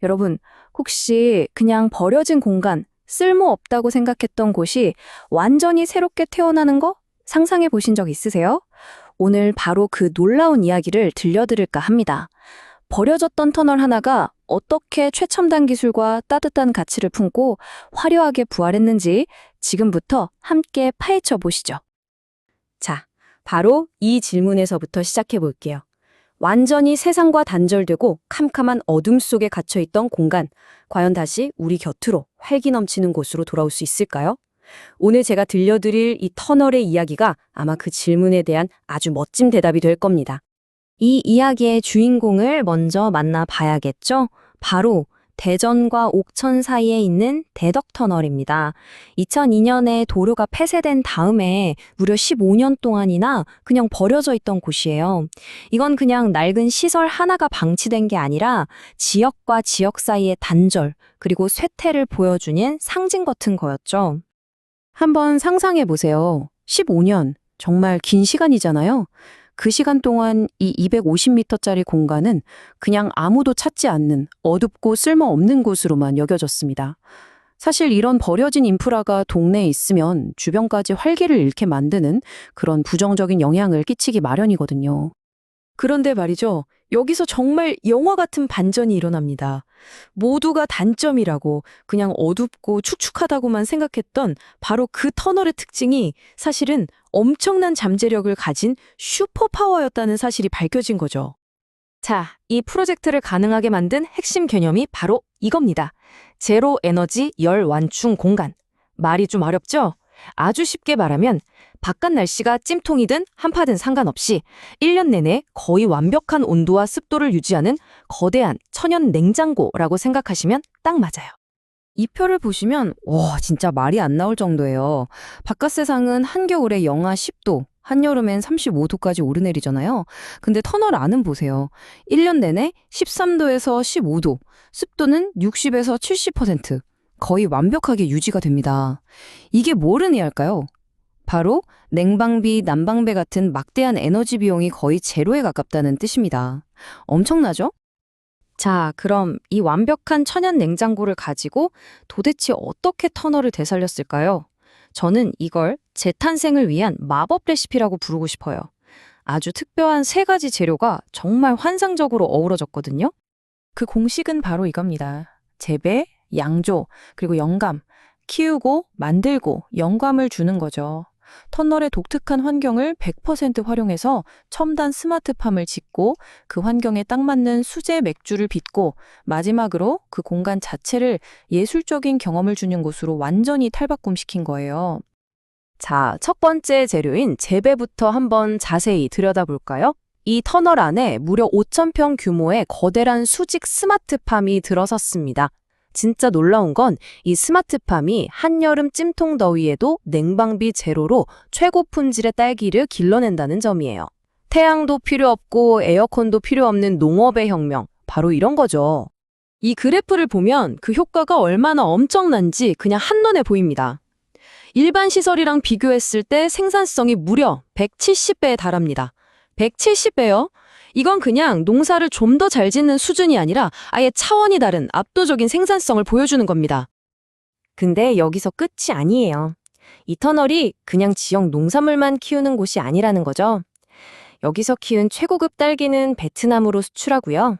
여러분, 혹시 그냥 버려진 공간, 쓸모없다고 생각했던 곳이 완전히 새롭게 태어나는 거 상상해 보신 적 있으세요? 오늘 바로 그 놀라운 이야기를 들려드릴까 합니다. 버려졌던 터널 하나가 어떻게 최첨단 기술과 따뜻한 가치를 품고 화려하게 부활했는지 지금부터 함께 파헤쳐 보시죠. 자, 바로 이 질문에서부터 시작해 볼게요. 완전히 세상과 단절되고 캄캄한 어둠 속에 갇혀있던 공간, 과연 다시 우리 곁으로 활기 넘치는 곳으로 돌아올 수 있을까요? 오늘 제가 들려드릴 이 터널의 이야기가 아마 그 질문에 대한 아주 멋진 대답이 될 겁니다. 이 이야기의 주인공을 먼저 만나봐야겠죠? 바로 대전과 옥천 사이에 있는 대덕터널입니다. 2002년에 도로가 폐쇄된 다음에 무려 15년 동안이나 그냥 버려져 있던 곳이에요. 이건 그냥 낡은 시설 하나가 방치된 게 아니라 지역과 지역 사이의 단절, 그리고 쇠퇴를 보여주는 상징 같은 거였죠. 한번 상상해 보세요. 15년, 정말 긴 시간이잖아요. 그 시간 동안 이 250m짜리 공간은 그냥 아무도 찾지 않는 어둡고 쓸모없는 곳으로만 여겨졌습니다. 사실 이런 버려진 인프라가 동네에 있으면 주변까지 활기를 잃게 만드는 그런 부정적인 영향을 끼치기 마련이거든요. 그런데 말이죠. 여기서 정말 영화 같은 반전이 일어납니다. 모두가 단점이라고 그냥 어둡고 축축하다고만 생각했던 바로 그 터널의 특징이 사실은 엄청난 잠재력을 가진 슈퍼파워였다는 사실이 밝혀진 거죠. 자, 이 프로젝트를 가능하게 만든 핵심 개념이 바로 이겁니다. 제로 에너지 열 완충 공간. 말이 좀 어렵죠? 아주 쉽게 말하면 바깥 날씨가 찜통이든 한파든 상관없이 1년 내내 거의 완벽한 온도와 습도를 유지하는 거대한 천연 냉장고라고 생각하시면 딱 맞아요. 이 표를 보시면 와, 진짜 말이 안 나올 정도예요. 바깥 세상은 한겨울에 영하 10도, 한여름엔 35도까지 오르내리잖아요. 근데 터널 안은 보세요. 1년 내내 13도에서 15도, 습도는 60에서 70%, 거의 완벽하게 유지가 됩니다. 이게 뭘 의미할까요? 바로 냉방비, 난방비 같은 막대한 에너지 비용이 거의 제로에 가깝다는 뜻입니다. 엄청나죠? 자, 그럼 이 완벽한 천연 냉장고를 가지고 도대체 어떻게 터널을 되살렸을까요? 저는 이걸 재탄생을 위한 마법 레시피라고 부르고 싶어요. 아주 특별한 세 가지 재료가 정말 환상적으로 어우러졌거든요. 그 공식은 바로 이겁니다. 재배, 양조, 그리고 영감. 키우고, 만들고, 영감을 주는 거죠. 터널의 독특한 환경을 100% 활용해서 첨단 스마트팜을 짓고 그 환경에 딱 맞는 수제 맥주를 빚고 마지막으로 그 공간 자체를 예술적인 경험을 주는 곳으로 완전히 탈바꿈시킨 거예요. 자, 첫 번째 재료인 재배부터 한번 자세히 들여다볼까요? 이 터널 안에 무려 5,000평 규모의 거대한 수직 스마트팜이 들어섰습니다. 진짜 놀라운 건 이 스마트팜이 한여름 찜통 더위에도 냉방비 제로로 최고 품질의 딸기를 길러낸다는 점이에요. 태양도 필요 없고 에어컨도 필요 없는 농업의 혁명, 바로 이런 거죠. 이 그래프를 보면 그 효과가 얼마나 엄청난지 그냥 한눈에 보입니다. 일반 시설이랑 비교했을 때 생산성이 무려 170배에 달합니다. 170배요? 이건 그냥 농사를 좀 더 잘 짓는 수준이 아니라 아예 차원이 다른 압도적인 생산성을 보여주는 겁니다. 근데 여기서 끝이 아니에요. 이 터널이 그냥 지역 농산물만 키우는 곳이 아니라는 거죠. 여기서 키운 최고급 딸기는 베트남으로 수출하고요.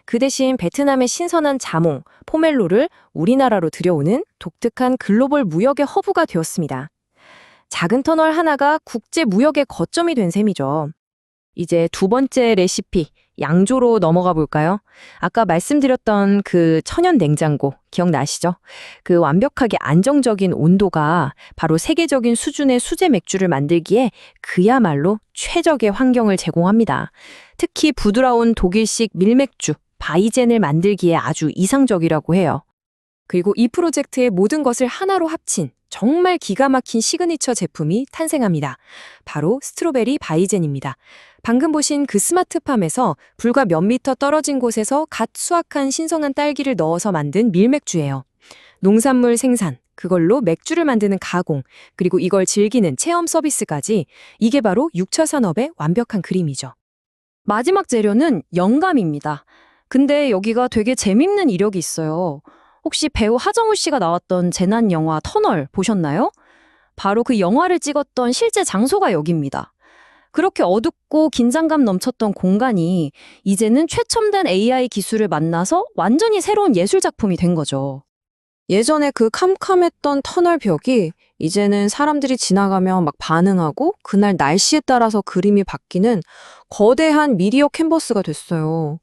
그 대신 베트남의 신선한 자몽, 포멜로를 우리나라로 들여오는 독특한 글로벌 무역의 허브가 되었습니다. 작은 터널 하나가 국제 무역의 거점이 된 셈이죠. 이제 두 번째 레시피, 양조로 넘어가 볼까요? 아까 말씀드렸던 그 천연 냉장고, 기억나시죠? 그 완벽하게 안정적인 온도가 바로 세계적인 수준의 수제 맥주를 만들기에 그야말로 최적의 환경을 제공합니다. 특히 부드러운 독일식 밀맥주, 바이젠을 만들기에 아주 이상적이라고 해요. 그리고 이 프로젝트의 모든 것을 하나로 합친 정말 기가 막힌 시그니처 제품이 탄생합니다. 바로 스트로베리 바이젠입니다. 방금 보신 그 스마트팜에서 불과 몇 미터 떨어진 곳에서 갓 수확한 신성한 딸기를 넣어서 만든 밀맥주예요. 농산물 생산, 그걸로 맥주를 만드는 가공, 그리고 이걸 즐기는 체험 서비스까지 이게 바로 6차 산업의 완벽한 그림이죠. 마지막 재료는 영감입니다. 근데 여기가 되게 재밌는 이력이 있어요. 혹시 배우 하정우 씨가 나왔던 재난 영화 터널 보셨나요? 바로 그 영화를 찍었던 실제 장소가 여기입니다. 그렇게 어둡고 긴장감 넘쳤던 공간이 이제는 최첨단 AI 기술을 만나서 완전히 새로운 예술 작품이 된 거죠. 예전에 그 캄캄했던 터널 벽이 이제는 사람들이 지나가면 막 반응하고 그날 날씨에 따라서 그림이 바뀌는 거대한 미디어 캔버스가 됐어요.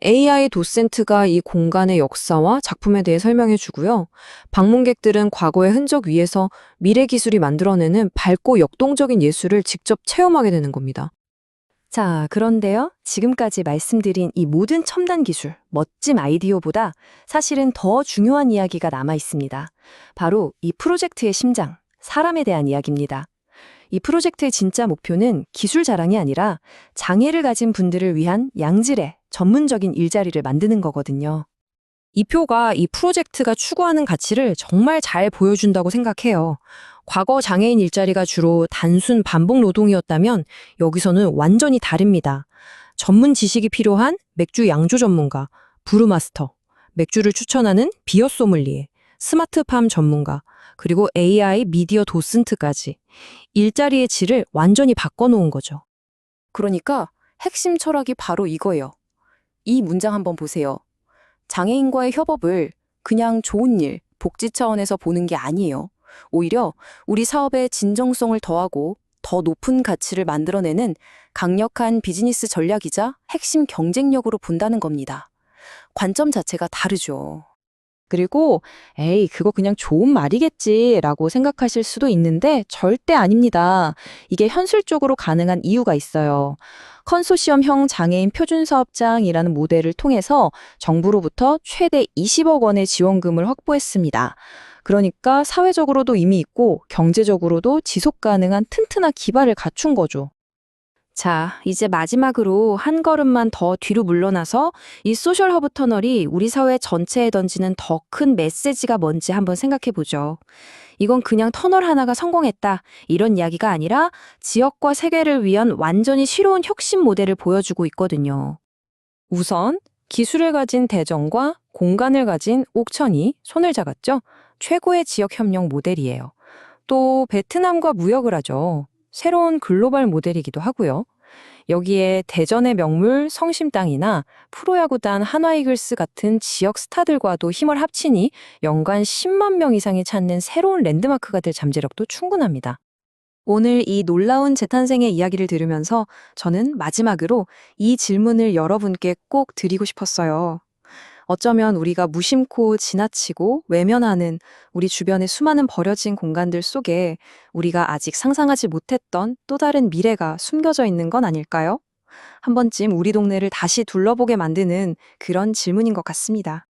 AI 도센트가 이 공간의 역사와 작품에 대해 설명해 주고요. 방문객들은 과거의 흔적 위에서 미래 기술이 만들어내는 밝고 역동적인 예술을 직접 체험하게 되는 겁니다. 자, 그런데요. 지금까지 말씀드린 이 모든 첨단 기술, 멋진 아이디어보다 사실은 더 중요한 이야기가 남아 있습니다. 바로 이 프로젝트의 심장, 사람에 대한 이야기입니다. 이 프로젝트의 진짜 목표는 기술 자랑이 아니라 장애를 가진 분들을 위한 양질의 전문적인 일자리를 만드는 거거든요. 이 표가 이 프로젝트가 추구하는 가치를 정말 잘 보여준다고 생각해요. 과거 장애인 일자리가 주로 단순 반복 노동이었다면 여기서는 완전히 다릅니다. 전문 지식이 필요한 맥주 양조 전문가, 브루마스터, 맥주를 추천하는 비어 소믈리에, 스마트팜 전문가, 그리고 AI 미디어 도슨트까지 일자리의 질을 완전히 바꿔놓은 거죠. 그러니까 핵심 철학이 바로 이거예요. 이 문장 한번 보세요. 장애인과의 협업을 그냥 좋은 일, 복지 차원에서 보는 게 아니에요. 오히려 우리 사업의 진정성을 더하고 더 높은 가치를 만들어내는 강력한 비즈니스 전략이자 핵심 경쟁력으로 본다는 겁니다. 관점 자체가 다르죠. 그리고 에이, 그거 그냥 좋은 말이겠지라고 생각하실 수도 있는데 절대 아닙니다. 이게 현실적으로 가능한 이유가 있어요. 컨소시엄형 장애인 표준사업장이라는 모델을 통해서 정부로부터 최대 20억 원의 지원금을 확보했습니다. 그러니까 사회적으로도 이미 있고 경제적으로도 지속 가능한 튼튼한 기반을 갖춘 거죠. 자, 이제 마지막으로 한 걸음만 더 뒤로 물러나서 이 소셜 허브 터널이 우리 사회 전체에 던지는 더 큰 메시지가 뭔지 한번 생각해 보죠. 이건 그냥 터널 하나가 성공했다, 이런 이야기가 아니라 지역과 세계를 위한 완전히 새로운 혁신 모델을 보여주고 있거든요. 우선 기술을 가진 대전과 공간을 가진 옥천이 손을 잡았죠. 최고의 지역 협력 모델이에요. 또 베트남과 무역을 하죠. 새로운 글로벌 모델이기도 하고요. 여기에 대전의 명물 성심당이나 프로야구단 한화이글스 같은 지역 스타들과도 힘을 합치니 연간 10만 명 이상이 찾는 새로운 랜드마크가 될 잠재력도 충분합니다. 오늘 이 놀라운 재탄생의 이야기를 들으면서 저는 마지막으로 이 질문을 여러분께 꼭 드리고 싶었어요. 어쩌면 우리가 무심코 지나치고 외면하는 우리 주변의 수많은 버려진 공간들 속에 우리가 아직 상상하지 못했던 또 다른 미래가 숨겨져 있는 건 아닐까요? 한 번쯤 우리 동네를 다시 둘러보게 만드는 그런 질문인 것 같습니다.